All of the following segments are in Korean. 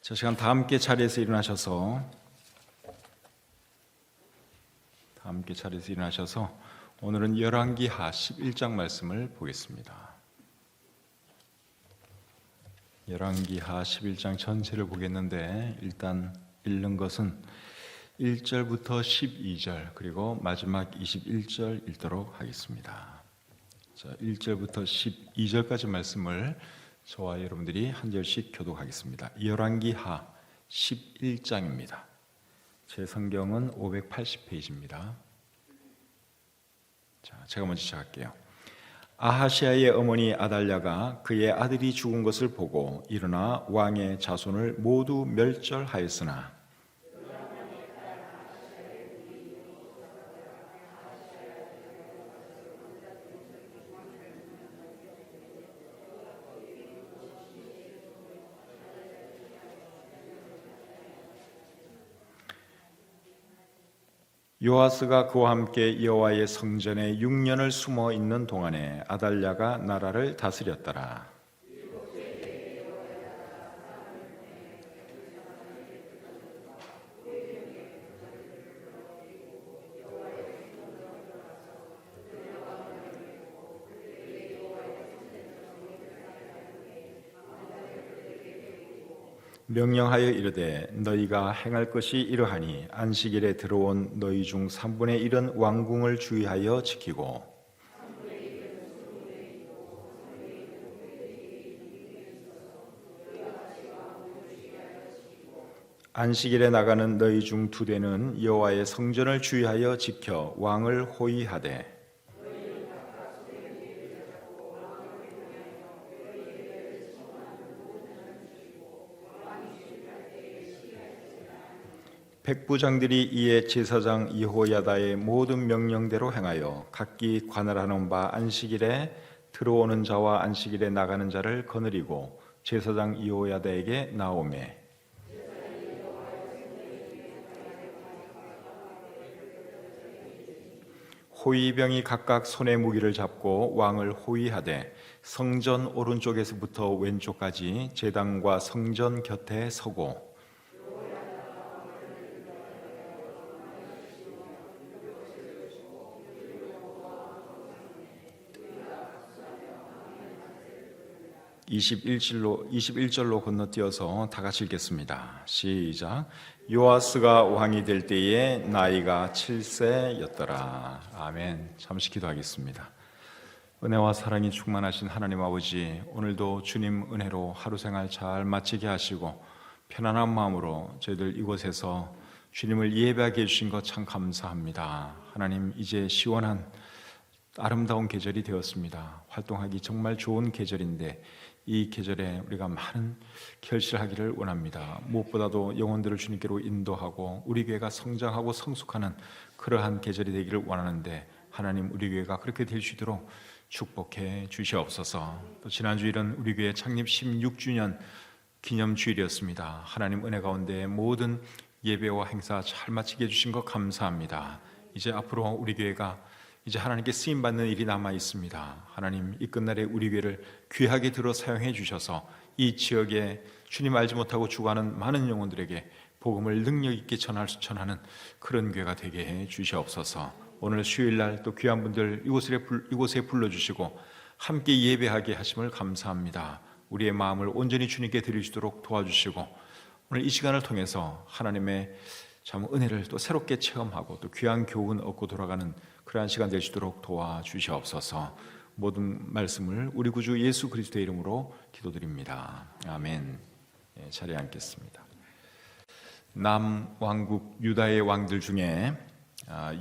저 시간 다 함께 자리에서 일어나셔서 오늘은 열왕기하 11장 말씀을 보겠습니다. 열왕기하 11장 전체를 보겠는데 일단 읽는 것은 1절부터 12절 그리고 마지막 21절 읽도록 하겠습니다. 자, 1절부터 12절까지 말씀을 저와 여러분들이 한 절씩 교독하겠습니다. 열왕기하 11장입니다. 제 성경은 580페이지입니다. 자, 제가 먼저 시작할게요. 아하시아의 어머니 아달랴가 그의 아들이 죽은 것을 보고 일어나 왕의 자손을 모두 멸절하였으나 요아스가 그와 함께 여호와의 성전에 6년을 숨어 있는 동안에 아달랴가 나라를 다스렸더라. 명령하여 이르되 너희가 행할 것이 이러하니 안식일에 들어온 너희 중 3분의 1은 왕궁을 주의하여 지키고 안식일에 나가는 너희 중 2대는 여호와의 성전을 주의하여 지켜 왕을 호위하되 백부장들이 이에 제사장 여호야다의 모든 명령대로 행하여 각기 관할하는 바 안식일에 들어오는 자와 안식일에 나가는 자를 거느리고 제사장 여호야다에게 나오매 호위병이 각각 손에 무기를 잡고 왕을 호위하되 성전 오른쪽에서부터 왼쪽까지 제단과 성전 곁에 서고 21절로 건너뛰어서 다 같이 읽겠습니다. 시작. 요아스가 왕이 될 때에 나이가 7세였더라. 아멘. 잠시 기도하겠습니다. 은혜와 사랑이 충만하신 하나님 아버지, 오늘도 주님 은혜로 하루 생활 잘 마치게 하시고 편안한 마음으로 저희들 이곳에서 주님을 예배하게 해주신 것 참 감사합니다. 하나님, 이제 시원한 아름다운 계절이 되었습니다. 활동하기 정말 좋은 계절인데 이 계절에 우리가 많은 결실을 하기를 원합니다. 무엇보다도 영혼들을 주님께로 인도하고 우리 교회가 성장하고 성숙하는 그러한 계절이 되기를 원하는데 하나님, 우리 교회가 그렇게 될 수 있도록 축복해 주시옵소서. 또 지난주일은 우리 교회 창립 16주년 기념주일이었습니다. 하나님 은혜 가운데 모든 예배와 행사 잘 마치게 해주신 것 감사합니다. 이제 앞으로 우리 교회가 이제 하나님께 쓰임받는 일이 남아 있습니다. 하나님, 이 끝날에 우리 교회를 귀하게 들어 사용해 주셔서 이 지역에 주님 알지 못하고 죽어가는 많은 영혼들에게 복음을 능력 있게 전하는 그런 교회가 되게 해 주시옵소서. 오늘 수요일날 또 귀한 분들 이곳에 불러주시고 함께 예배하게 하심을 감사합니다. 우리의 마음을 온전히 주님께 드릴 수 있도록 도와주시고 오늘 이 시간을 통해서 하나님의 참 은혜를 또 새롭게 체험하고 또 귀한 교훈 얻고 돌아가는 그러한 시간 될 수 있도록 도와주시옵소서. 모든 말씀을 우리 구주 예수 그리스도의 이름으로 기도드립니다. 아멘. 자리에 앉겠습니다. 남왕국 유다의 왕들 중에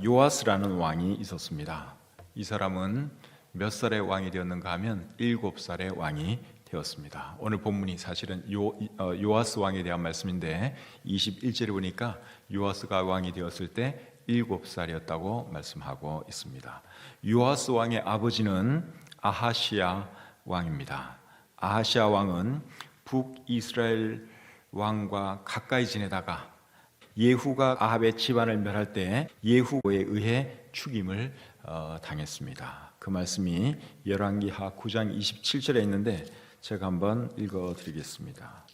요아스라는 왕이 있었습니다. 이 사람은 몇 살의 왕이 되었는가 하면 7살의 왕이 되었습니다. 오늘 본문이 사실은 요아스 왕에 대한 말씀인데 21절에 보니까 요아스가 왕이 되었을 때 7살이었다고 말씀하고 있습니다. 요아스 왕의 아버지는 아하시아 왕입니다. 아하시아 왕은 북이스라엘 왕과 가까이 지내다가 예후가 아합의 집안을 멸할 때 예후에 의해 죽임을 당했습니다. 그 말씀이 열왕기하 9장 27절에 있는데 제가 한번 읽어드리겠습니다.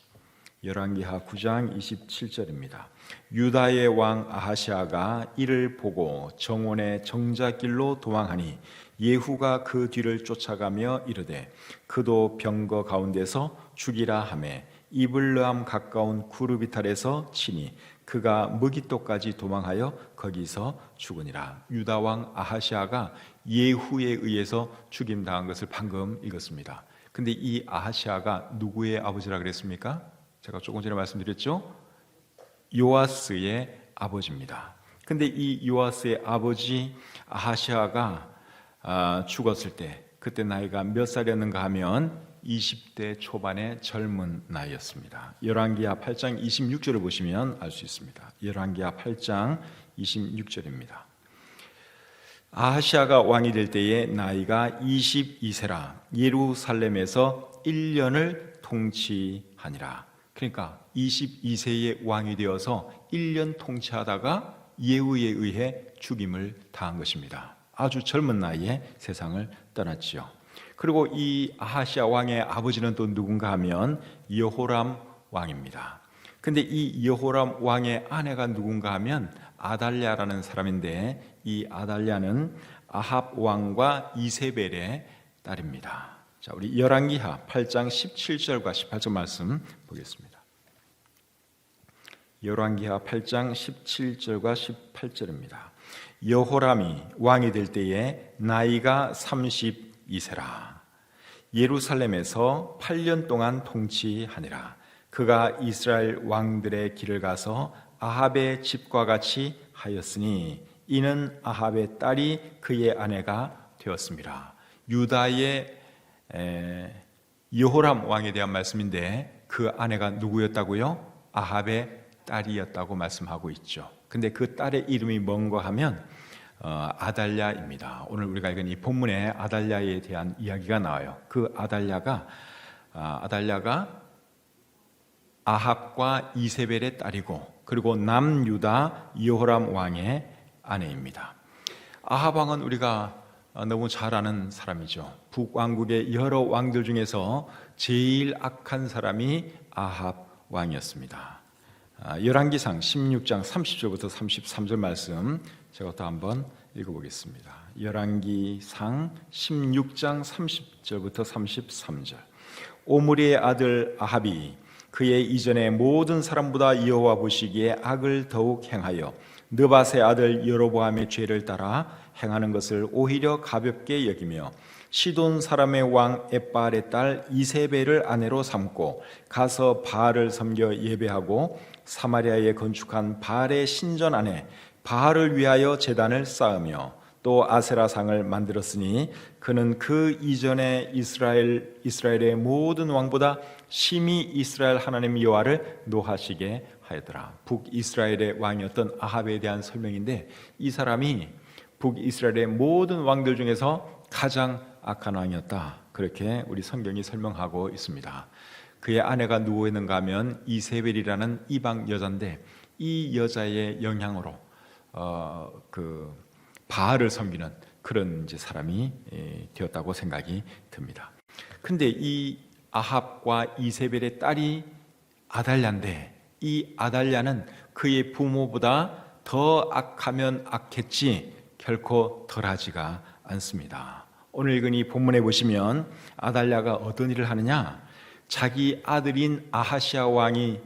열왕기하 9장 27절입니다. 유다의 왕 아하시아가 이를 보고 정원의 정자길로 도망하니 예후가 그 뒤를 쫓아가며 이르되 그도 병거 가운데서 죽이라 하매 이블르함 가까운 구르비탈에서 치니 그가 무기토까지 도망하여 거기서 죽으니라. 유다 왕 아하시아가 예후에 의해서 죽임당한 것을 방금 읽었습니다. 근데 이 아하시아가 누구의 아버지라 그랬습니까? 제가 조금 전에 말씀드렸죠? 요아스의 아버지입니다. 근데 이 요아스의 아버지 아하시아가 죽었을 때 그때 나이가 몇 살이었는가 하면 20대 초반의 젊은 나이였습니다. 열왕기하 8장 26절을 보시면 알 수 있습니다. 열왕기하 8장 26절입니다. 아하시아가 왕이 될 때에 나이가 22세라 예루살렘에서 1년을 통치하니라. 그러니까 22세의 왕이 되어서 1년 통치하다가 예후에 의해 죽임을 당한 것입니다. 아주 젊은 나이에 세상을 떠났지요. 그리고 이 아하시아 왕의 아버지는 또 누군가 하면 여호람 왕입니다. 근데 이 여호람 왕의 아내가 누군가 하면 아달랴라는 사람인데 이 아달랴는 아합 왕과 이세벨의 딸입니다. 자, 우리 열왕기하 8장 17절과 18절 말씀 보겠습니다. 열왕기하 8장 17절과 18절입니다. 여호람이 왕이 될 때에 나이가 32세라 예루살렘에서 8년 동안 통치하니라. 그가 이스라엘 왕들의 길을 가서 아합의 집과 같이 하였으니 이는 아합의 딸이 그의 아내가 되었습니다. 유다의 여호람 왕에 대한 말씀인데 그 아내가 누구였다고요? 아합의 딸이었다고 말씀하고 있죠. 근데 그 딸의 이름이 뭔가 하면 아달랴입니다. 오늘 우리가 읽은 이 본문에 아달랴에 대한 이야기가 나와요. 그 아달랴가 아합과 이세벨의 딸이고 그리고 남유다 여호람 왕의 아내입니다. 아합 왕은 우리가 너무 잘 아는 사람이죠. 북왕국의 여러 왕들 중에서 제일 악한 사람이 아합 왕이었습니다. 열왕기상 16장 30절부터 33절 말씀 제가 또 한번 읽어보겠습니다. 열왕기상 16장 30절부터 33절. 오므리의 아들 아합이 그의 이전의 모든 사람보다 여호와 보시기에 악을 더욱 행하여 느밧의 아들 여로보암의 죄를 따라 행하는 것을 오히려 가볍게 여기며 시돈 사람의 왕 엣바알의 딸 이세벨을 아내로 삼고 가서 바알을 섬겨 예배하고 사마리아에 건축한 바알의 신전 안에 바알을 위하여 제단을 쌓으며 또 아세라상을 만들었으니 그는 그 이전에 이스라엘의 모든 왕보다 심히 이스라엘 하나님 여호와를 노하시게 하였더라. 북이스라엘의 왕이었던 아합에 대한 설명인데 이 사람이 북이스라엘의 모든 왕들 중에서 가장 악한 왕이었다. 그렇게 우리 성경이 설명하고 있습니다. 그의 아내가 누구였는가 하면 이세벨이라는 이방 여자인데 이 여자의 영향으로 그 바알을 섬기는 그런 이제 사람이 되었다고 생각이 듭니다. 근데 이 아합과 이세벨의 딸이 아달랴인데 이 아달랴는 그의 부모보다 더 악하면 악했지 결코 덜하지가 않습니다. 오늘 읽은 이 본문에 보시면 아달랴가 어떤 일을 하느냐, 자기 아들인 아하시아 왕이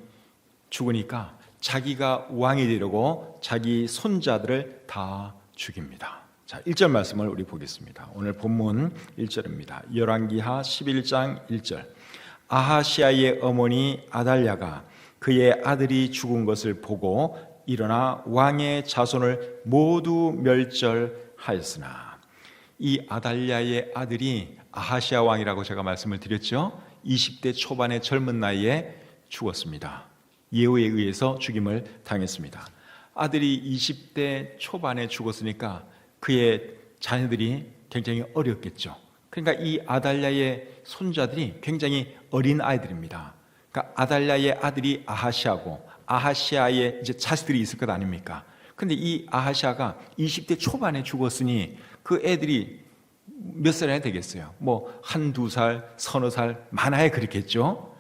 죽으니까 자기가 왕이 되려고 자기 손자들을 다 죽입니다. 자, 1절 말씀을 우리 보겠습니다. 오늘 본문 1절입니다. 열왕기하 11장 1절. 아하시아의 어머니 아달랴가 그의 아들이 죽은 것을 보고 일어나 왕의 자손을 모두 멸절하였으나. 이 아달랴의 아들이 아하시아 왕이라고 제가 말씀을 드렸죠. 20대 초반의 젊은 나이에 죽었습니다. 예후에 의해서 죽임을 당했습니다. 아들이 20대 초반에 죽었으니까 그의 자녀들이 굉장히 어렸겠죠. 그러니까 이 아달랴의 손자들이 굉장히 어린 아이들입니다. 그러니까 아달랴의 아들이 아하시아고 아하시아의 이제 자식들이 있을 것 아닙니까? 근데 이 아하시아가 20대 초반에 죽었으니 그 애들이 몇 살이나 되겠어요? 뭐 한두 살, 서너 살, 많아야 그렇겠죠.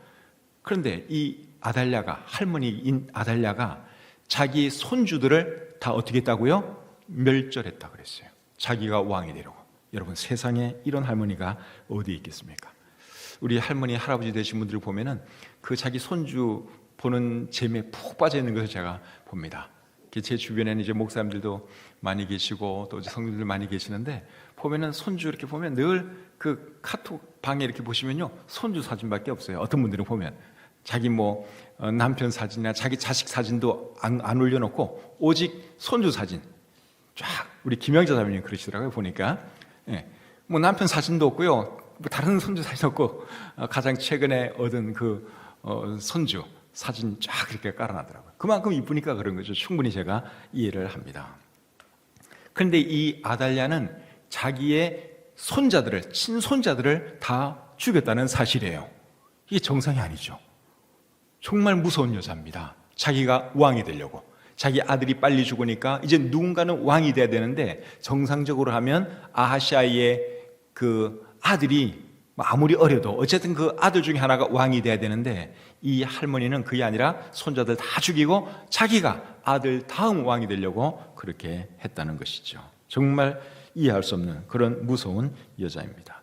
그런데 이 아달랴가, 할머니인 아달랴가 자기 손주들을 다 어떻게 했다고요? 멸절했다 그랬어요. 자기가 왕이 되려고. 여러분, 세상에 이런 할머니가 어디에 있겠습니까? 우리 할머니, 할아버지 되신 분들을 보면은 그 자기 손주 보는 재미에 푹 빠져 있는 것을 제가 봅니다. 제 주변에는 이제 목사님들도 많이 계시고 또 성도들 많이 계시는데, 보면은 손주 이렇게 보면 늘 그 카톡 방에 이렇게 보시면요, 손주 사진밖에 없어요. 어떤 분들은 보면 자기 남편 사진이나 자기 자식 사진도 안 올려놓고 오직 손주 사진 쫙. 우리 김영자 자매님 그러시더라고요, 보니까. 예. 남편 사진도 없고요, 다른 손주 사진 없고, 가장 최근에 얻은 그 손주 사진 쫙 이렇게 깔아놨더라고요. 그만큼 이쁘니까 그런 거죠. 충분히 제가 이해를 합니다. 그런데 이 아달랴는 자기의 손자들을, 친손자들을 다 죽였다는 사실이에요. 이게 정상이 아니죠. 정말 무서운 여자입니다. 자기가 왕이 되려고. 자기 아들이 빨리 죽으니까 이제 누군가는 왕이 돼야 되는데, 정상적으로 하면 아하시아의 그 아들이 아무리 어려도 어쨌든 그 아들 중에 하나가 왕이 돼야 되는데, 이 할머니는 그게 아니라 손자들 다 죽이고 자기가 아들 다음 왕이 되려고 그렇게 했다는 것이죠. 정말 이해할 수 없는 그런 무서운 여자입니다.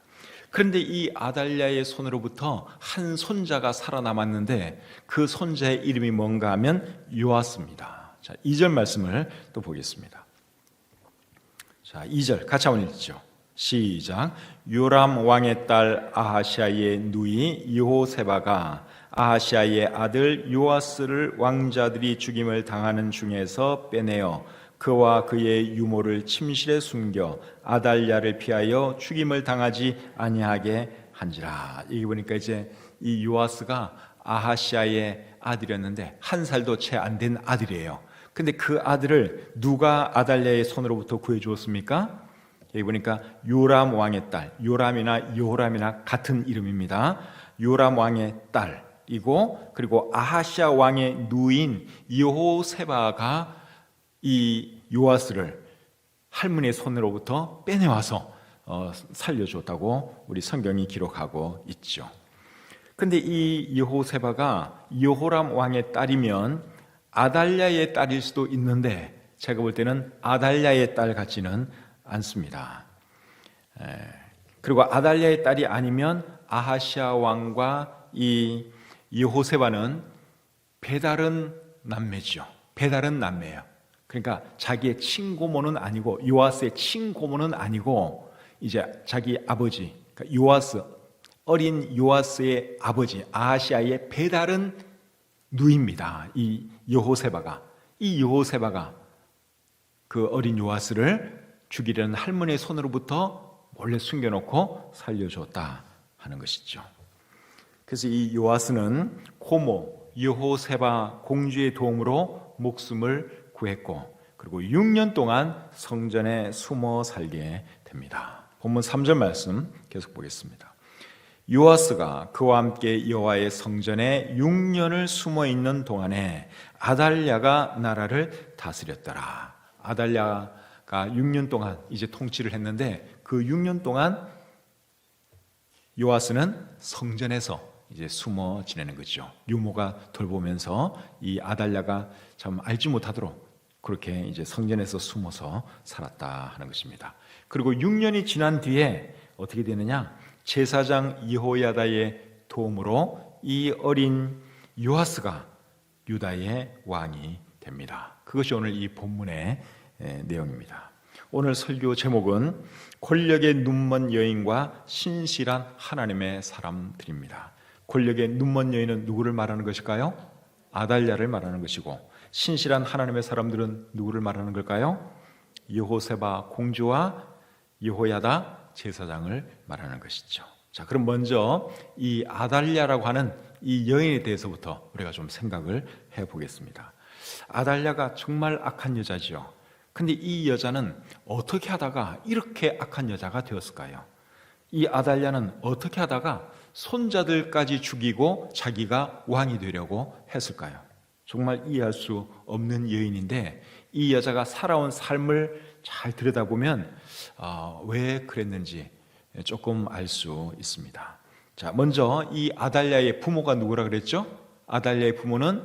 그런데 이 아달랴의 손으로부터 한 손자가 살아남았는데, 그 손자의 이름이 뭔가 하면 요아스입니다. 자, 2절 말씀을 또 보겠습니다. 자, 2절 같이 한번 읽죠. 시작. 요람 왕의 딸 아하시아의 누이 여호세바가 아하시아의 아들 요아스를 왕자들이 죽임을 당하는 중에서 빼내어 그와 그의 유모를 침실에 숨겨 아달랴를 피하여 죽임을 당하지 아니하게 한지라. 여기 보니까 이제 이 요아스가 아하시아의 아들이었는데 한 살도 채 안 된 아들이에요. 근데 그 아들을 누가 아달랴의 손으로부터 구해 주었습니까? 여기 보니까 요람 왕의 딸, 요람이나 여호람이나 같은 이름입니다. 요람 왕의 딸이고, 그리고 아하시아 왕의 누인 여호세바가 이 요아스를 할머니의 손으로부터 빼내와서 살려줬다고 우리 성경이 기록하고 있죠. 근데 이 여호세바가 여호람 왕의 딸이면 아달랴의 딸일 수도 있는데, 제가 볼 때는 아달랴의 딸 같지는 않습니다. 그리고 아달랴의 딸이 아니면 아하시아 왕과 이 여호세바는 배다른 남매죠. 배다른 남매예요. 그러니까 자기의 친고모는 아니고, 요아스의 친고모는 아니고, 이제 자기 아버지, 그러니까 요아스, 어린 요아스의 아버지 아하시아의 배다른 누이입니다. 이 여호세바가. 이 여호세바가 그 어린 요아스를 죽이려는 할머니의 손으로부터 몰래 숨겨놓고 살려줬다 하는 것이죠. 그래서 이 요아스는 고모 여호세바 공주의 도움으로 목숨을 구했고, 그리고 6년 동안 성전에 숨어 살게 됩니다. 본문 3절 말씀 계속 보겠습니다. 요아스가 그와 함께 여호와의 성전에 6년을 숨어 있는 동안에 아달랴가 나라를 다스렸더라. 아달랴가 6년 동안 이제 통치를 했는데, 그 6년 동안 요아스는 성전에서 이제 숨어 지내는 거죠. 유모가 돌보면서 이 아달랴가 참 알지 못하도록 그렇게 이제 성전에서 숨어서 살았다 하는 것입니다. 그리고 6년이 지난 뒤에 어떻게 되느냐? 제사장 여호야다의 도움으로 이 어린 요아스가 유다의 왕이 됩니다. 그것이 오늘 이 본문의 내용입니다. 오늘 설교 제목은 권력의 눈먼 여인과 신실한 하나님의 사람들입니다. 권력의 눈먼 여인은 누구를 말하는 것일까요? 아달랴를 말하는 것이고, 신실한 하나님의 사람들은 누구를 말하는 걸까요? 여호세바 공주와 여호야다 제사장을 말하는 것이죠. 자, 그럼 먼저 이 아달랴라고 하는 이 여인에 대해서부터 우리가 좀 생각을 해보겠습니다. 아달랴가 정말 악한 여자지요. 근데 이 여자는 어떻게 하다가 이렇게 악한 여자가 되었을까요? 이 아달랴는 어떻게 하다가 손자들까지 죽이고 자기가 왕이 되려고 했을까요? 정말 이해할 수 없는 여인인데, 이 여자가 살아온 삶을 잘 들여다보면 왜 그랬는지 조금 알 수 있습니다. 자, 먼저 이 아달랴의 부모가 누구라 그랬죠? 아달랴의 부모는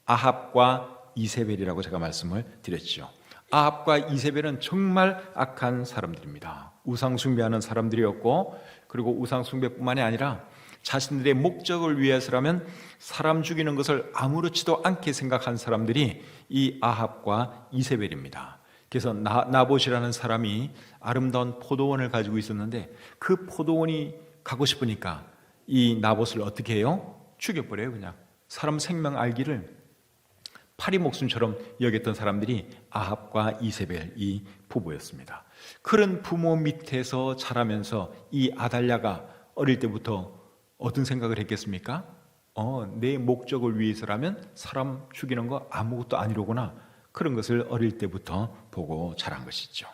아합과 이세벨이라고 제가 말씀을 드렸죠. 아합과 이세벨은 정말 악한 사람들입니다. 우상 숭배하는 사람들이었고, 그리고 우상 숭배뿐만이 아니라 자신들의 목적을 위해서라면 사람 죽이는 것을 아무렇지도 않게 생각한 사람들이 이 아합과 이세벨입니다. 그래서 나봇이라는 사람이 아름다운 포도원을 가지고 있었는데 그 포도원이 가고 싶으니까 이 나봇을 어떻게 해요? 죽여버려요. 그냥 사람 생명 알기를 파리 목숨처럼 여겼던 사람들이 아합과 이세벨 이 부부였습니다. 그런 부모 밑에서 자라면서 이 아달랴가 어릴 때부터 어떤 생각을 했겠습니까? 내 목적을 위해서라면 사람 죽이는 거 아무것도 아니로구나. 그런 것을 어릴 때부터 보고 자란 것이죠.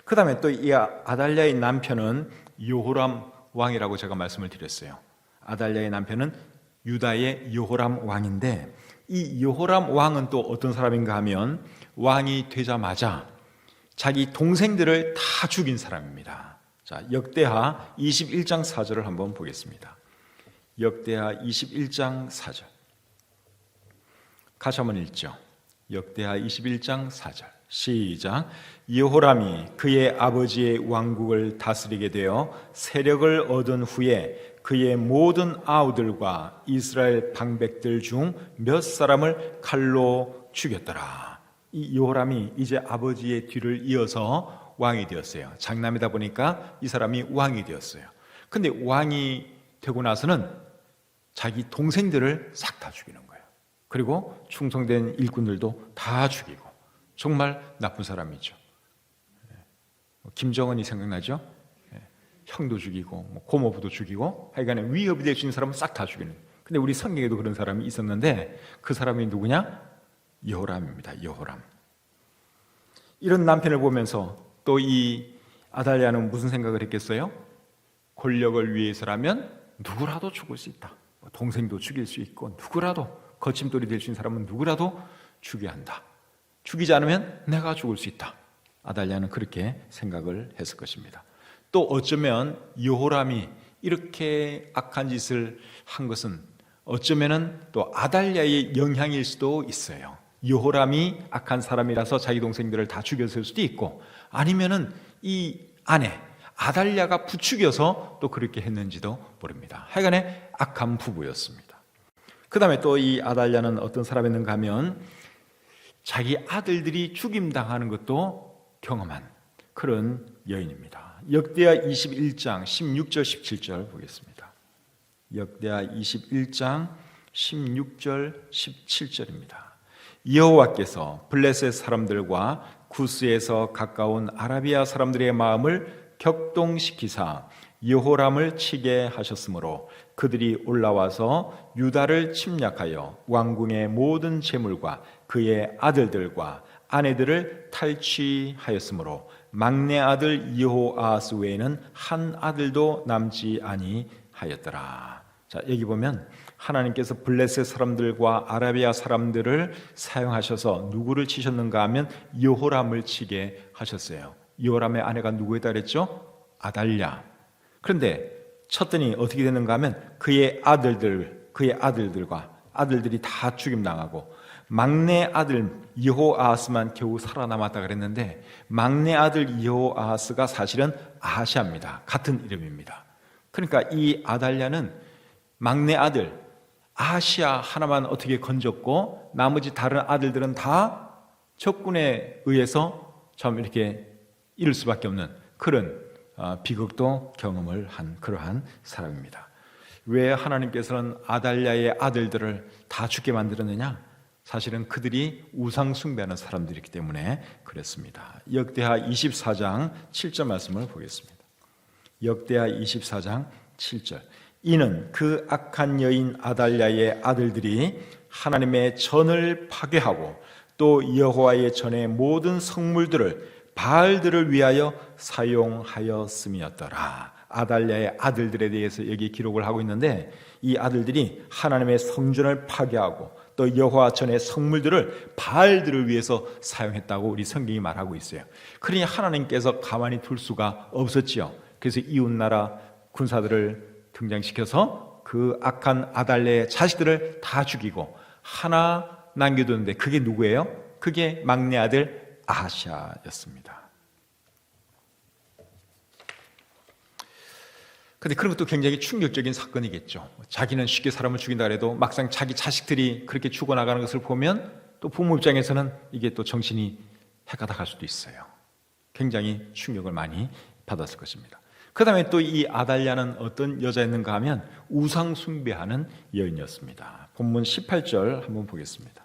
그 다음에 또 이 아달랴의 남편은 여호람 왕이라고 제가 말씀을 드렸어요. 아달랴의 남편은 유다의 여호람 왕인데, 이 여호람 왕은 또 어떤 사람인가 하면 왕이 되자마자 자기 동생들을 다 죽인 사람입니다. 자, 역대하 21장 4절을 한번 보겠습니다. 역대하 21장 4절 같이 한번 읽죠. 역대하 21장 4절 시작. 여호람이 그의 아버지의 왕국을 다스리게 되어 세력을 얻은 후에 그의 모든 아우들과 이스라엘 방백들 중 몇 사람을 칼로 죽였더라. 이 여호람이 이제 아버지의 뒤를 이어서 왕이 되었어요. 장남이다 보니까 이 사람이 왕이 되었어요. 근데 왕이 되고 나서는 자기 동생들을 싹 다 죽이는 거예요. 그리고 충성된 일꾼들도 다 죽이고, 정말 나쁜 사람이죠. 김정은이 생각나죠? 형도 죽이고 고모부도 죽이고, 하여간에 위협이 될 수 있는 사람은 싹 다 죽이는. 근데 우리 성경에도 그런 사람이 있었는데 그 사람이 누구냐? 여호람입니다. 여호람. 이런 남편을 보면서 또 이 아달랴는 무슨 생각을 했겠어요? 권력을 위해서라면 누구라도 죽을 수 있다. 동생도 죽일 수 있고, 누구라도 거침돌이 될 수 있는 사람은 누구라도 죽여야 한다. 죽이지 않으면 내가 죽을 수 있다. 아달랴는 그렇게 생각을 했을 것입니다. 또 어쩌면 여호람이 이렇게 악한 짓을 한 것은 어쩌면은 또 아달랴의 영향일 수도 있어요. 여호람이 악한 사람이라서 자기 동생들을 다 죽였을 수도 있고, 아니면은 이 아내 아달랴가 부추겨서 또 그렇게 했는지도 모릅니다. 하여간에 악한 부부였습니다. 그 다음에 또 이 아달랴는 어떤 사람이었는가 하면 자기 아들들이 죽임당하는 것도 경험한 그런 여인입니다. 역대하 21장 16절 17절 보겠습니다. 역대하 21장 16절 17절입니다. 여호와께서 블레셋 사람들과 구스에서 가까운 아라비아 사람들의 마음을 격동시키사 여호람을 치게 하셨으므로 그들이 올라와서 유다를 침략하여 왕궁의 모든 재물과 그의 아들들과 아내들을 탈취하였으므로 막내 아들 여호아하스 외에는 한 아들도 남지 아니하였더라. 자, 여기 보면 하나님께서 블레셋 사람들과 아라비아 사람들을 사용하셔서 누구를 치셨는가 하면 여호람을 치게 하셨어요. 여호람의 아내가 누구에다 그랬죠? 아달랴. 그런데 쳤더니 어떻게 되는가 하면 그의 아들들과 아들들이 다 죽임당하고, 막내 아들 여호아하스만 겨우 살아남았다 그랬는데, 막내 아들 여호아하스가 사실은 아하시아입니다. 같은 이름입니다. 그러니까 이 아달랴는 막내 아들 아하시아 하나만 어떻게 건졌고, 나머지 다른 아들들은 다 적군에 의해서 참 이렇게 잃을 수밖에 없는 그런 비극도 경험을 한 그러한 사람입니다. 왜 하나님께서는 아달랴의 아들들을 다 죽게 만들었느냐? 사실은 그들이 우상 숭배하는 사람들이기 때문에 그랬습니다. 역대하 24장 7절 말씀을 보겠습니다. 역대하 24장 7절. 이는 그 악한 여인 아달랴의 아들들이 하나님의 전을 파괴하고 또 여호와의 전의 모든 성물들을 바알들을 위하여 사용하였음이었더라. 아달랴의 아들들에 대해서 여기 기록을 하고 있는데, 이 아들들이 하나님의 성전을 파괴하고 또 여호와 전의 성물들을 바알들을 위해서 사용했다고 우리 성경이 말하고 있어요. 그러니 하나님께서 가만히 둘 수가 없었지요. 그래서 이웃나라 군사들을 등장시켜서 그 악한 아달랴의 자식들을 다 죽이고 하나 남겨두는데 그게 누구예요? 그게 막내 아들 아하시아였습니다. 근데 그런 것도 굉장히 충격적인 사건이겠죠. 자기는 쉽게 사람을 죽인다 해도 막상 자기 자식들이 그렇게 죽어나가는 것을 보면 또 부모 입장에서는 이게 또 정신이 해가닥할 수도 있어요. 굉장히 충격을 많이 받았을 것입니다. 그 다음에 또 이 아달랴는 어떤 여자였는가 하면 우상 숭배하는 여인이었습니다. 본문 18절 한번 보겠습니다.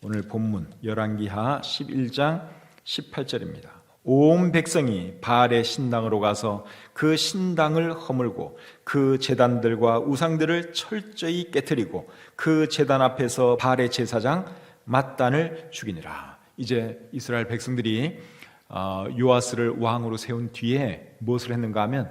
오늘 본문 열왕기하 11장 18절입니다. 온 백성이 바알의 신당으로 가서 그 신당을 허물고 그 제단들과 우상들을 철저히 깨뜨리고 그 제단 앞에서 바알의 제사장 맏단을 죽이니라. 이제 이스라엘 백성들이 요아스를 왕으로 세운 뒤에 무엇을 했는가 하면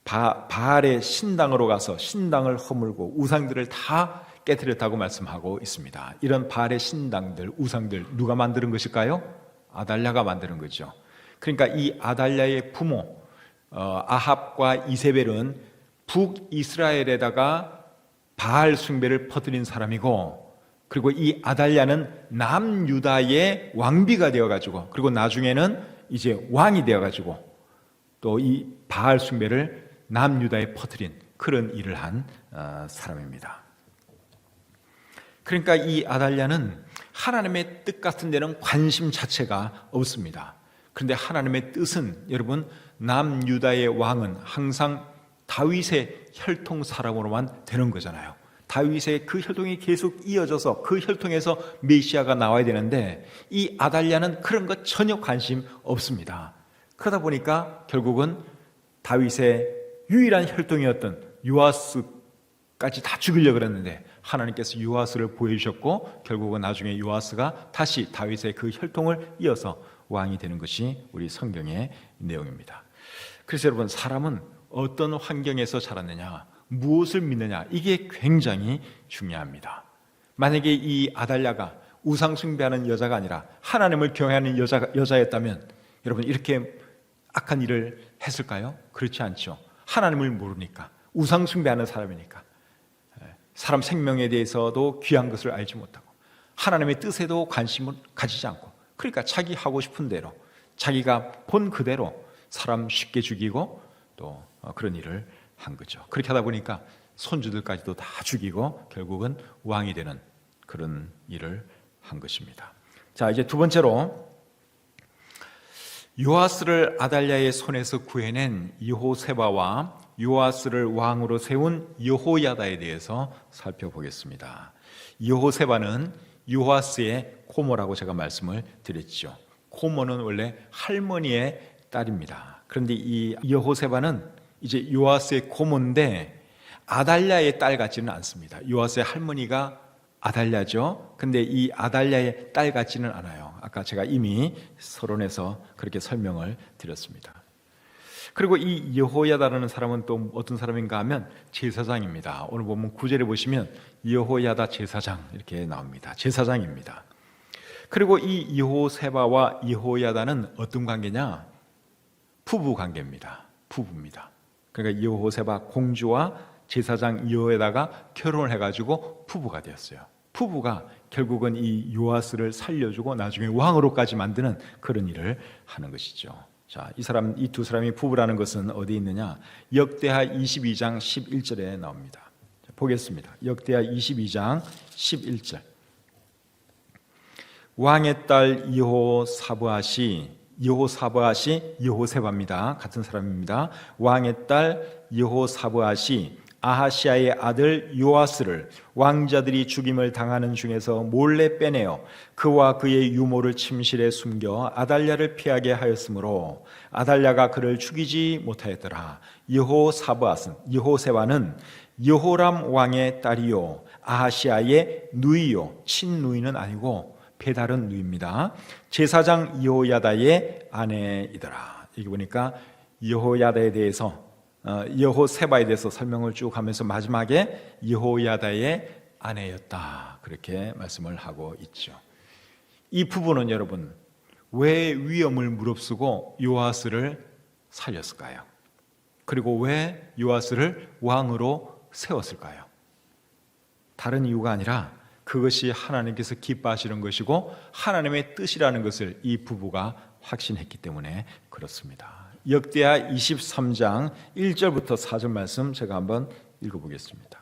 바알의 신당으로 가서 신당을 허물고 우상들을 다 깨뜨렸다고 말씀하고 있습니다. 이런 바알의 신당들, 우상들 누가 만드는 것일까요? 아달랴가 만드는 거죠. 그러니까 이 아달랴의 부모 아합과 이세벨은 북이스라엘에다가 바알 숭배를 퍼뜨린 사람이고, 그리고 이 아달랴는 남유다의 왕비가 되어가지고, 그리고 나중에는 이제 왕이 되어가지고 또 이 바알 숭배를 남유다에 퍼뜨린 그런 일을 한 사람입니다. 그러니까 이 아달랴는 하나님의 뜻 같은 데는 관심 자체가 없습니다. 그런데 하나님의 뜻은 여러분, 남유다의 왕은 항상 다윗의 혈통 사람으로만 되는 거잖아요. 다윗의 그 혈통이 계속 이어져서 그 혈통에서 메시아가 나와야 되는데 이 아달랴는 그런 것 전혀 관심 없습니다. 그러다 보니까 결국은 다윗의 유일한 혈통이었던 요아스까지 다 죽이려고 그랬는데 하나님께서 요아스를 보여주셨고 결국은 나중에 요아스가 다시 다윗의 그 혈통을 이어서 왕이 되는 것이 우리 성경의 내용입니다. 그래서 여러분, 사람은 어떤 환경에서 자랐느냐, 무엇을 믿느냐, 이게 굉장히 중요합니다. 만약에 이 아달랴가 우상 숭배하는 여자가 아니라 하나님을 경외하는 여자였다면 여러분, 이렇게 악한 일을 했을까요? 그렇지 않죠. 하나님을 모르니까, 우상 숭배하는 사람이니까, 사람 생명에 대해서도 귀한 것을 알지 못하고 하나님의 뜻에도 관심을 가지지 않고, 그러니까 자기 하고 싶은 대로, 자기가 본 그대로 사람 쉽게 죽이고 또 그런 일을 한 거죠. 그렇게 하다 보니까 손주들까지도 다 죽이고 결국은 왕이 되는 그런 일을 한 것입니다. 자, 이제 두 번째로 요아스를 아달랴의 손에서 구해낸 여호세바와 요아스를 왕으로 세운 여호야다에 대해서 살펴보겠습니다. 여호세바는 요아스의 고모라고 제가 말씀을 드렸죠. 고모는 원래 할머니의 딸입니다. 그런데 이 여호세바는 이제 요아스의 고모인데 아달랴의 딸 같지는 않습니다. 요아스의 할머니가 아달랴죠. 근데 이 아달랴의 딸 같지는 않아요. 아까 제가 이미 서론에서 그렇게 설명을 드렸습니다. 그리고 이 여호야다라는 사람은 또 어떤 사람인가 하면 제사장입니다. 오늘 보면 9절에 보시면 여호야다 제사장 이렇게 나옵니다. 제사장입니다. 그리고 이 여호세바와 여호야다는 어떤 관계냐? 부부 관계입니다. 부부입니다. 그러니까 여호세바 공주와 제사장 여호야다가 결혼을 해가지고 부부가 되었어요. 부부가 결국은 이 요아스를 살려주고 나중에 왕으로까지 만드는 그런 일을 하는 것이죠. 자, 이 두 사람이 부부라는 것은 어디 있느냐? 역대하 22장 11절에 나옵니다. 자, 보겠습니다. 역대하 22장 11절. 왕의 딸 여호사브앗이 여호세바입니다. 같은 사람입니다. 왕의 딸 여호사브앗이 아하시아의 아들 요아스를 왕자들이 죽임을 당하는 중에서 몰래 빼내어 그와 그의 유모를 침실에 숨겨 아달랴를 피하게 하였으므로 아달랴가 그를 죽이지 못하였더라. 여호세바는 여호람 왕의 딸이요 아하시아의 누이요, 친누이는 아니고 배다른 누이입니다. 제사장 여호야다의 아내이더라. 여기 보니까 여호야다에 대해서 여호세바에 대해서 설명을 쭉 하면서 마지막에 여호야다의 아내였다, 그렇게 말씀을 하고 있죠. 이 부부는 여러분 왜 위험을 무릅쓰고 요아스를 살렸을까요? 그리고 왜 요아스를 왕으로 세웠을까요? 다른 이유가 아니라 그것이 하나님께서 기뻐하시는 것이고 하나님의 뜻이라는 것을 이 부부가 확신했기 때문에 그렇습니다. 역대하 23장 1절부터 4절 말씀 제가 한번 읽어보겠습니다.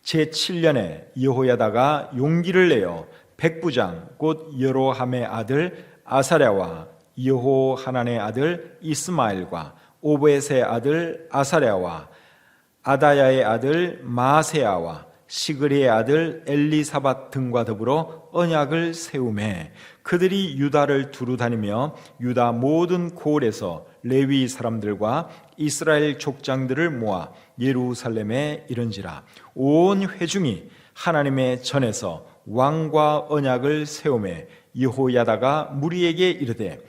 제7년에 여호야다가 용기를 내어 백부장 곧 여로함의 아들 아사랴와 여호하난의 아들 이스마엘과 오벳의 아들 아사랴와 아다야의 아들 마세야와 시그리의 아들 엘리사밧 등과 더불어 언약을 세우매 그들이 유다를 두루 다니며 유다 모든 고을에서 레위 사람들과 이스라엘 족장들을 모아 예루살렘에 이른지라. 온 회중이 하나님의 전에서 왕과 언약을 세우매 여호야다가 무리에게 이르되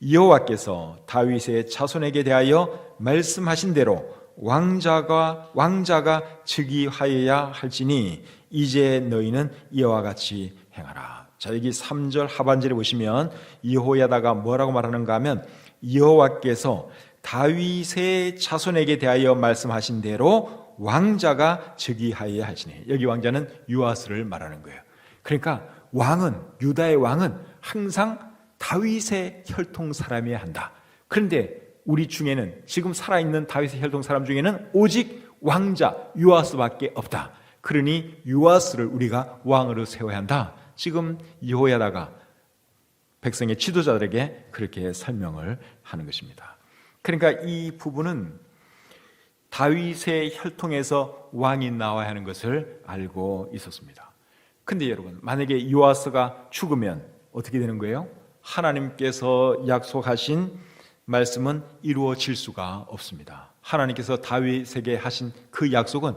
여호와께서 다윗의 자손에게 대하여 말씀하신 대로 왕자가 즉위하여야 할지니 이제 너희는 이와 같이 행하라. 자, 여기 3절 하반절에 보시면 여호야다가 뭐라고 말하는가 하면 여호와께서 다윗의 자손에게 대하여 말씀하신 대로 왕자가 즉위하여야 할지니. 여기 왕자는 요아스를 말하는 거예요. 그러니까 왕은, 유다의 왕은 항상 다윗의 혈통 사람이어야 한다. 그런데 우리 중에는, 지금 살아있는 다윗의 혈통 사람 중에는 오직 왕자 요아스밖에 없다. 그러니 요아스를 우리가 왕으로 세워야 한다. 지금 여호야다가 백성의 지도자들에게 그렇게 설명을 하는 것입니다. 그러니까 이 부부는 다윗의 혈통에서 왕이 나와야 하는 것을 알고 있었습니다. 근데 여러분, 만약에 요아스가 죽으면 어떻게 되는 거예요? 하나님께서 약속하신 말씀은 이루어질 수가 없습니다. 하나님께서 다윗에게 하신 그 약속은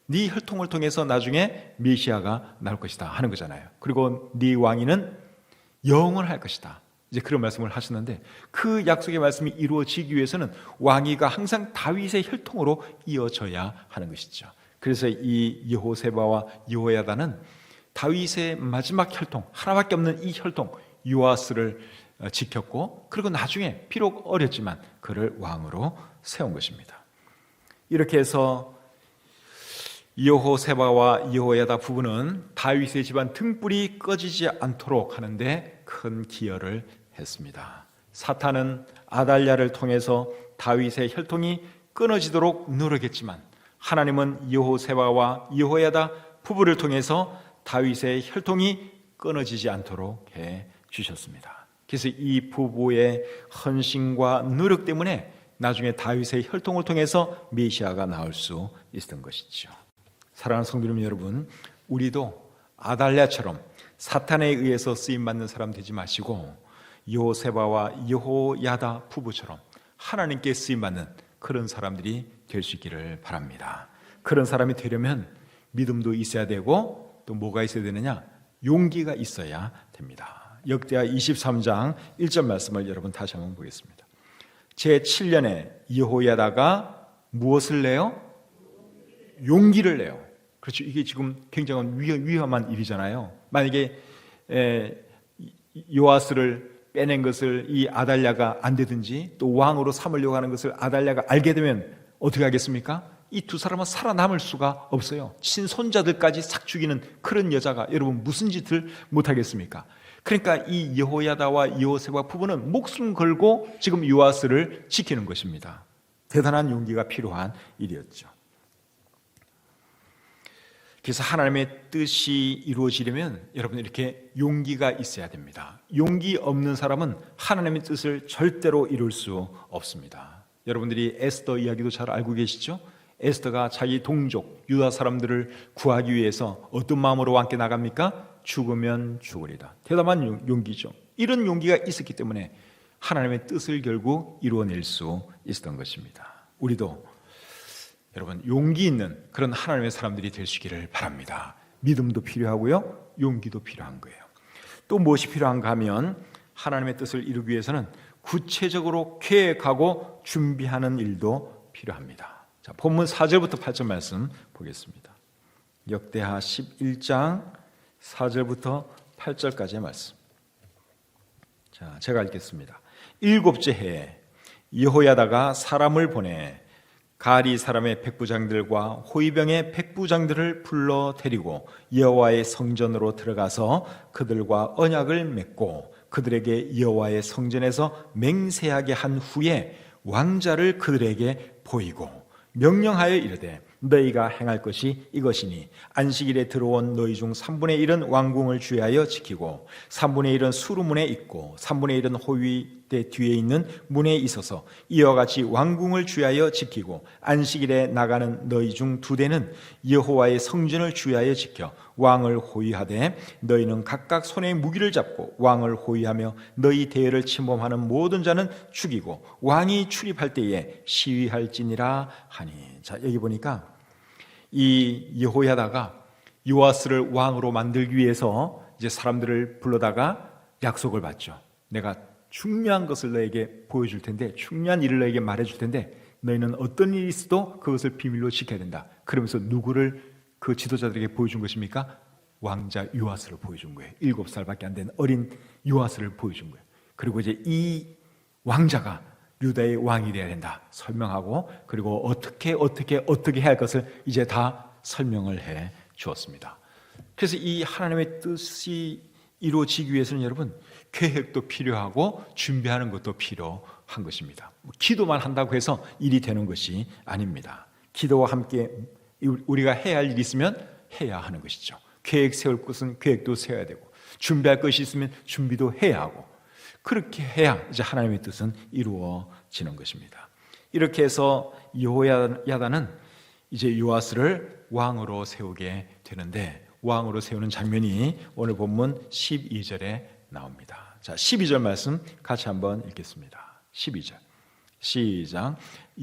네 혈통을 통해서 나중에 메시아가 나올 것이다 하는 거잖아요. 그리고 네 왕위는 영원할 것이다. 이제 그런 말씀을 하셨는데 그 약속의 말씀이 이루어지기 위해서는 왕위가 항상 다윗의 혈통으로 이어져야 하는 것이죠. 그래서 이 여호세바와 여호야다는 다윗의 마지막 혈통, 하나밖에 없는 이 혈통 요아스를 지켰고, 그리고 나중에 비록 어렸지만 그를 왕으로 세운 것입니다. 이렇게 해서 여호세바와 여호야다 부부는 다윗의 집안 등불이 꺼지지 않도록 하는데 큰 기여를 했습니다. 사탄은 아달랴를 통해서 다윗의 혈통이 끊어지도록 노력했지만 하나님은 여호세바와 여호야다 부부를 통해서 다윗의 혈통이 끊어지지 않도록 해 주셨습니다. 그래서 이 부부의 헌신과 노력 때문에 나중에 다윗의 혈통을 통해서 메시아가 나올 수 있었던 것이죠. 사랑하는 성도 여러분, 우리도 아달랴처럼 사탄에 의해서 쓰임받는 사람 되지 마시고 여호세바와 여호야다 부부처럼 하나님께 쓰임받는 그런 사람들이 될 수 있기를 바랍니다. 그런 사람이 되려면 믿음도 있어야 되고 또 뭐가 있어야 되느냐? 용기가 있어야 됩니다. 역대하 23장 1절 말씀을 여러분 다시 한번 보겠습니다. 제7년에 여호야다가 무엇을 내요? 용기를 내요. 그렇죠. 이게 지금 굉장히 위험한 일이잖아요. 만약에 요아스를 빼낸 것을 이 아달랴가 안 되든지 또 왕으로 삼으려고 하는 것을 아달랴가 알게 되면 어떻게 하겠습니까? 이 두 사람은 살아남을 수가 없어요. 친손자들까지 싹 죽이는 그런 여자가 여러분 무슨 짓을 못하겠습니까? 그러니까 이 여호야다와 여호세바 부부는 목숨 걸고 지금 요아스를 지키는 것입니다. 대단한 용기가 필요한 일이었죠. 그래서 하나님의 뜻이 이루어지려면 여러분 이렇게 용기가 있어야 됩니다. 용기 없는 사람은 하나님의 뜻을 절대로 이룰 수 없습니다. 여러분들이 에스더 이야기도 잘 알고 계시죠? 에스더가 자기 동족 유다 사람들을 구하기 위해서 어떤 마음으로 함께 나갑니까? 죽으면 죽으리라. 대단한 용기죠. 이런 용기가 있었기 때문에 하나님의 뜻을 결국 이루어낼 수 있었던 것입니다. 우리도 여러분 용기 있는 그런 하나님의 사람들이 될 수 있기를 바랍니다. 믿음도 필요하고요, 용기도 필요한 거예요. 또 무엇이 필요한가 하면 하나님의 뜻을 이루기 위해서는 구체적으로 계획하고 준비하는 일도 필요합니다. 자, 본문 4절부터 8절 말씀 보겠습니다. 역대하 11장 4절부터 8절까지의 말씀. 자, 제가 읽겠습니다. 7째 해에 여호야다가 사람을 보내 가리 사람의 백부장들과 호위병의 백부장들을 불러 데리고 여호와의 성전으로 들어가서 그들과 언약을 맺고 그들에게 여호와의 성전에서 맹세하게 한 후에 왕자를 그들에게 보이고 명령하여 이르되 너희가 행할 것이 이것이니 안식일에 들어온 너희 중 3분의 1은 왕궁을 주의하여 지키고 3분의 1은 수루문에 있고 3분의 1은 호위대 뒤에 있는 문에 있어서 이와 같이 왕궁을 주의하여 지키고 안식일에 나가는 너희 중 2대는 여호와의 성전을 주의하여 지켜 왕을 호위하되 너희는 각각 손에 무기를 잡고 왕을 호위하며 너희 대열을 침범하는 모든 자는 죽이고 왕이 출입할 때에 시위할지니라 하니. 자, 여기 보니까 이 여호야다가 요아스를 왕으로 만들기 위해서 이제 사람들을 불러다가 약속을 받죠. 내가 중요한 것을 너에게 보여줄 텐데, 중요한 일을 너에게 말해줄 텐데 너희는 어떤 일이 있어도 그것을 비밀로 지켜야 된다. 그러면서 누구를 그 지도자들에게 보여준 것입니까? 왕자 요아스를 보여준 거예요. 7살밖에 안 된 어린 요아스를 보여준 거예요. 그리고 이제 이 왕자가 유다의 왕이 되어야 된다 설명하고, 그리고 어떻게 해야 할 것을 이제 다 설명을 해 주었습니다. 그래서 이 하나님의 뜻이 이루어지기 위해서는 여러분 계획도 필요하고 준비하는 것도 필요한 것입니다. 기도만 한다고 해서 일이 되는 것이 아닙니다. 기도와 함께 우리가 해야 할 일이 있으면 해야 하는 것이죠. 계획 세울 것은 계획도 세워야 되고, 준비할 것이 있으면 준비도 해야 하고, 그렇게 해야 이제 하나님의 뜻은 이루어지는 것입니다. 이렇게 해서 여호야다는 이제 요아스를 왕으로 세우게 되는데, 왕으로 세우는 장면이 오늘 본문 12절에 나옵니다. 자, 12절 말씀 같이 한번 읽겠습니다. 12절 시작.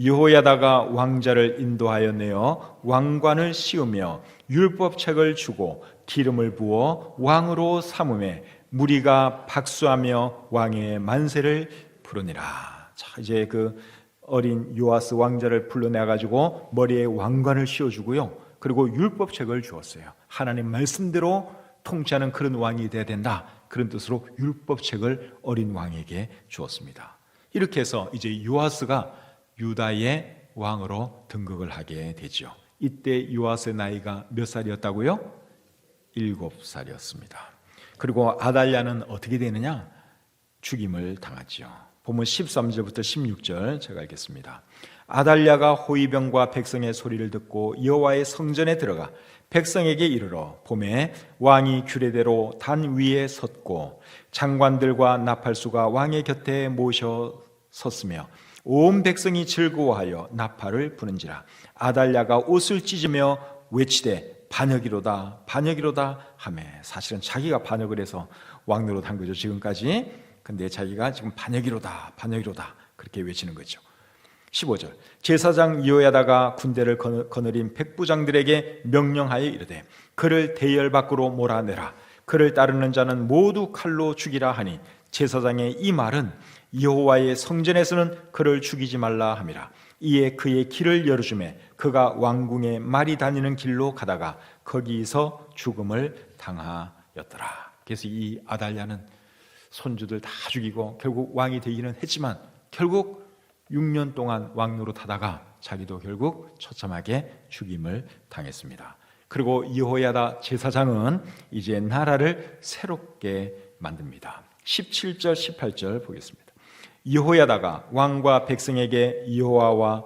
여호야다가 왕자를 인도하여 내어 왕관을 씌우며 율법책을 주고 기름을 부어 왕으로 삼음에 무리가 박수하며 왕의 만세를 부르니라. 자, 이제 그 어린 요아스 왕자를 불러내 가지고 머리에 왕관을 씌워주고요, 그리고 율법책을 주었어요. 하나님 말씀대로 통치하는 그런 왕이 되어야 된다, 그런 뜻으로 율법책을 어린 왕에게 주었습니다. 이렇게 해서 이제 요아스가 유다의 왕으로 등극을 하게 되죠. 이때 요아스의 나이가 몇 살이었다고요? 7살이었습니다. 그리고 아달랴는 어떻게 되느냐? 죽임을 당하죠. 보면 13절부터 16절 제가 읽겠습니다. 아달랴가 호위병과 백성의 소리를 듣고 여호와의 성전에 들어가 백성에게 이르러 봄에 왕이 규례대로 단 위에 섰고 장관들과 나팔수가 왕의 곁에 모셔 섰으며 온 백성이 즐거워하여 나팔을 부는지라. 아달랴가 옷을 찢으며 외치되 반역이로다 반역이로다 하매, 사실은 자기가 반역을 해서 왕노릇 한 거죠 지금까지. 근데 자기가 지금 반역이로다 반역이로다 그렇게 외치는 거죠. 15절 제사장 여호야다가 군대를 거느린 백부장들에게 명령하여 이르되 그를 대열 밖으로 몰아내라. 그를 따르는 자는 모두 칼로 죽이라 하니, 제사장의 이 말은 여호와의 성전에서는 그를 죽이지 말라 함이라. 이에 그의 길을 열어주매 그가 왕궁에 말이 다니는 길로 가다가 거기서 죽음을 당하였더라. 그래서 이 아달랴는 손주들 다 죽이고 결국 왕이 되기는 했지만 결국 6년 동안 왕노릇 하다가 자기도 결국 처참하게 죽임을 당했습니다. 그리고 여호야다 제사장은 이제 나라를 새롭게 만듭니다. 17절 18절 보겠습니다. 여호야다가 왕과 백성에게 여호와와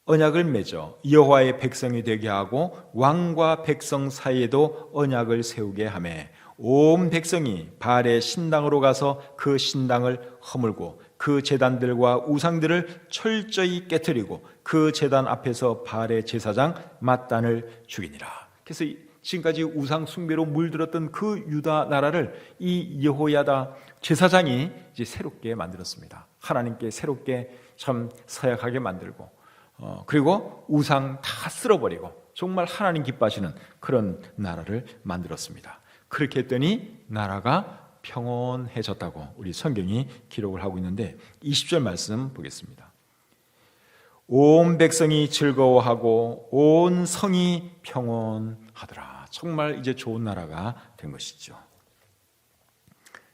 언약을 맺어 여호와의 백성이 되게 하고 왕과 백성 사이에도 언약을 세우게 하매 온 백성이 바알의 신당으로 가서 그 신당을 허물고 그 제단들과 우상들을 철저히 깨뜨리고 그 제단 앞에서 바알의 제사장 맏단을 죽이니라. 그래서 지금까지 우상 숭배로 물들었던 그 유다 나라를 이 여호야다 제사장이 이제 새롭게 만들었습니다. 하나님께 새롭게 참 서약하게 만들고, 그리고 우상 다 쓸어버리고 정말 하나님 기뻐하시는 그런 나라를 만들었습니다. 그렇게 했더니 나라가 평온해졌다고 우리 성경이 기록을 하고 있는데, 20절 말씀 보겠습니다. 온 백성이 즐거워하고 온 성이 평온하더라. 정말 이제 좋은 나라가 된 것이죠.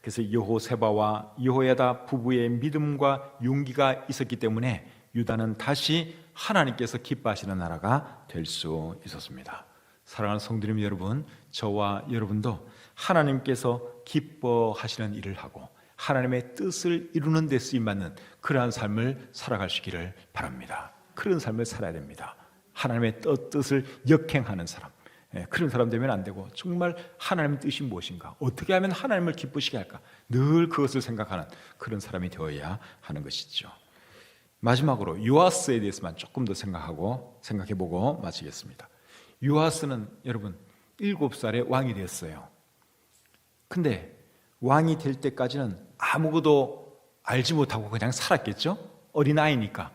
그래서 여호세바와 여호야다 부부의 믿음과 용기가 있었기 때문에 유다는 다시 하나님께서 기뻐하시는 나라가 될 수 있었습니다. 사랑하는 성도님 여러분, 저와 여러분도 하나님께서 기뻐하시는 일을 하고 하나님의 뜻을 이루는 데 쓰임받는 그러한 삶을 살아가시기를 바랍니다. 그런 삶을 살아야 됩니다. 하나님의 뜻을 역행하는 사람, 그런 사람 되면 안 되고, 정말 하나님의 뜻이 무엇인가, 어떻게 하면 하나님을 기쁘시게 할까, 늘 그것을 생각하는 그런 사람이 되어야 하는 것이죠. 마지막으로 요아스에 대해서만 조금 더 생각해보고 마치겠습니다. 요아스는 여러분 7살에 왕이 되었어요. 근데 왕이 될 때까지는 아무것도 알지 못하고 그냥 살았겠죠? 어린아이니까.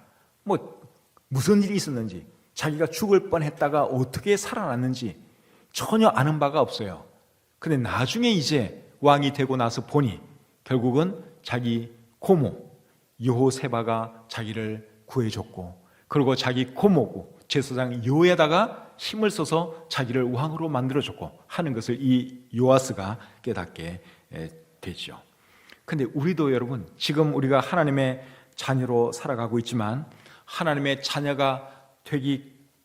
무슨 일이 있었는지, 자기가 죽을 뻔했다가 어떻게 살아났는지 전혀 아는 바가 없어요. 근데 나중에 이제 왕이 되고 나서 보니 결국은 자기 고모 여호세바가 자기를 구해줬고, 그리고 자기 고모고 제사장 여호야다가 힘을 써서 자기를 왕으로 만들어줬고 하는 것을 이 요아스가 깨닫게 되죠. 근데 우리도 여러분, 지금 우리가 하나님의 자녀로 살아가고 있지만 하나님의 자녀가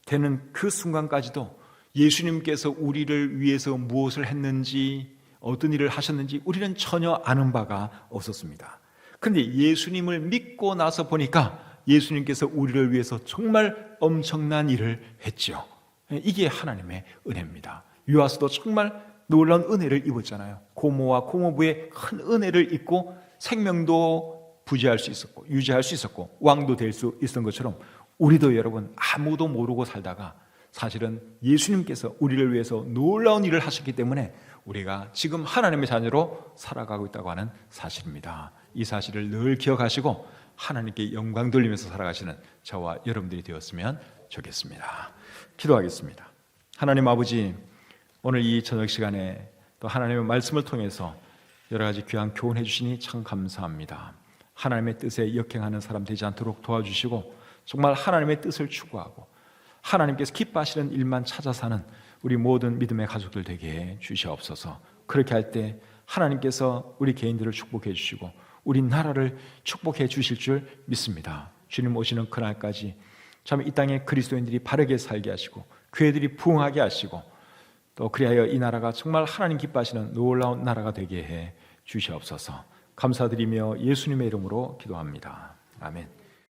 되는 그 순간까지도 예수님께서 우리를 위해서 무엇을 했는지, 어떤 일을 하셨는지 우리는 전혀 아는 바가 없었습니다. 그런데 예수님을 믿고 나서 보니까 예수님께서 우리를 위해서 정말 엄청난 일을 했죠. 이게 하나님의 은혜입니다. 요아스도 정말 놀라운 은혜를 입었잖아요. 고모와 고모부의 큰 은혜를 입고 생명도 부지할 수 있었고 유지할 수 있었고 왕도 될 수 있었던 것처럼, 우리도 여러분 아무도 모르고 살다가 사실은 예수님께서 우리를 위해서 놀라운 일을 하셨기 때문에 우리가 지금 하나님의 자녀로 살아가고 있다고 하는 사실입니다. 이 사실을 늘 기억하시고 하나님께 영광 돌리면서 살아가시는 저와 여러분들이 되었으면 좋겠습니다. 기도하겠습니다. 하나님 아버지, 오늘 이 저녁 시간에 또 하나님의 말씀을 통해서 여러 가지 귀한 교훈해 주시니 참 감사합니다. 하나님의 뜻에 역행하는 사람 되지 않도록 도와주시고, 정말 하나님의 뜻을 추구하고 하나님께서 기뻐하시는 일만 찾아 사는 우리 모든 믿음의 가족들 되게 주시옵소서. 그렇게 할 때 하나님께서 우리 개인들을 축복해 주시고 우리 나라를 축복해 주실 줄 믿습니다. 주님 오시는 그날까지 참 이 땅에 그리스도인들이 바르게 살게 하시고 교회들이 부흥하게 하시고, 또 그리하여 이 나라가 정말 하나님 기뻐하시는 놀라운 나라가 되게 해 주시옵소서. 감사드리며 예수님의 이름으로 기도합니다. 아멘.